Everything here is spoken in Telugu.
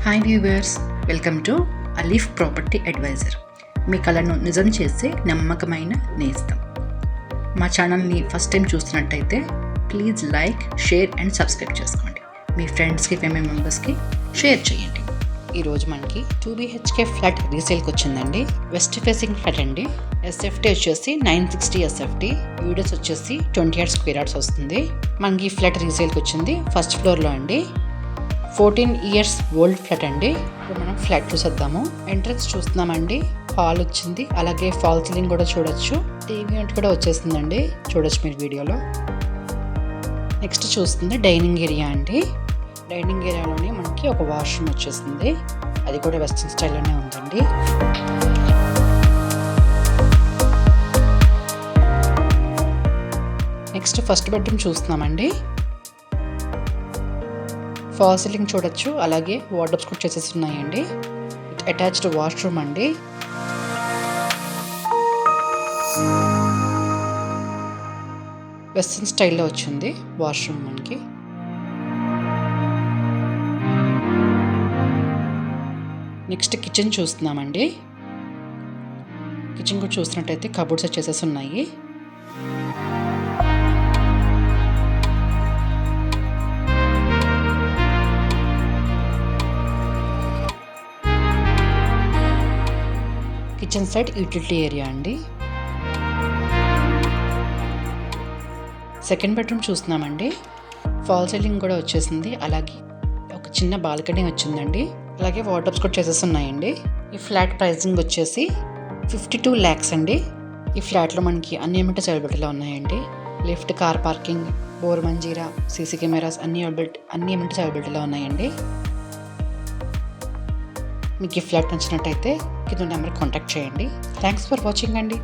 Hi viewers, welcome to Alif property advisor. మీ కలను నిజం చేసే నమ్మకమైన నేస్తం. మా ఛానల్ని ఫస్ట్ టైం చూస్తున్నట్టయితే please like, share and subscribe చేసుకోండి. మీ ఫ్రెండ్స్కి, ఫ్యామిలీ మెంబర్స్కి షేర్ చేయండి. ఈరోజు మనకి 2 BHK ఫ్లాట్ రీసేల్కి వచ్చిందండి. వెస్ట్ ఫేసింగ్ ఫ్లాట్ అండి. ఎస్ఎఫ్టీ వచ్చేసి 960 ఎస్ఎఫ్టీ, యూడిఎస్ వచ్చేసి 28 స్క్వేర్ యార్డ్స్ వస్తుంది. మనకి ఈ ఫ్లాట్ రీసేల్కి వచ్చింది ఫస్ట్ ఫ్లోర్లో అండి. 14 ఇయర్స్ ఓల్డ్ ఫ్లాట్ అండి. ఇప్పుడు మనం ఫ్లాట్ చూసేద్దాము. ఎంట్రన్స్ చూస్తున్నామండి. హాల్ వచ్చింది, అలాగే ఫాల్ సీలింగ్ కూడా చూడొచ్చు. టీవీ యూనిట్ కూడా వచ్చేసిందండి, చూడొచ్చు మీరు వీడియోలో. నెక్స్ట్ చూస్తుంది డైనింగ్ ఏరియా అండి. డైనింగ్ ఏరియాలోనే మనకి ఒక వాష్రూమ్ వచ్చేసింది, అది కూడా వెస్ట్రన్ స్టైల్లోనే ఉందండి. నెక్స్ట్ ఫస్ట్ బెడ్రూమ్ చూస్తున్నామండి. ఫాల్ సీలింగ్ చూడొచ్చు, అలాగే వార్డ్రోబ్స్ కూడా చేసేసి ఉన్నాయండి. అటాచ్డ్ వాష్రూమ్ అండి. వెస్ట్రన్ స్టైల్లో వచ్చింది వాష్రూమ్ మనకి. నెక్స్ట్ కిచెన్ చూస్తున్నామండి. కిచెన్ కూడా చూసినట్టయితే కబోర్డ్స్ వచ్చేసేసి ఉన్నాయి. కిచెన్ సైడ్ యూటిలిటీ ఏరియా అండి. సెకండ్ బెడ్రూమ్ చూస్తున్నామండి. ఫాల్ సీలింగ్ కూడా వచ్చేసింది, అలాగే ఒక చిన్న బాల్కనీ వచ్చిందండి. అలాగే వార్డ్రోబ్స్ కూడా చేసేసి ఉన్నాయండి. ఈ ఫ్లాట్ ప్రైసింగ్ వచ్చేసి 52 lakhs అండి. ఈ ఫ్లాట్లో మనకి అన్ని అమౌంట్స్ అవైలబిలిటీలో ఉన్నాయండి. Lift, car parking, bore Manjira, CC cameras అన్ని అమౌంట్స్ అవైలబిలిటీలో ఉన్నాయండి. మీకు ఈ ఫ్లాట్ నచ్చినట్టయితే కింద నెంబర్ కాంటాక్ట్ చేయండి. థ్యాంక్స్ ఫర్ వాచింగ్ అండి.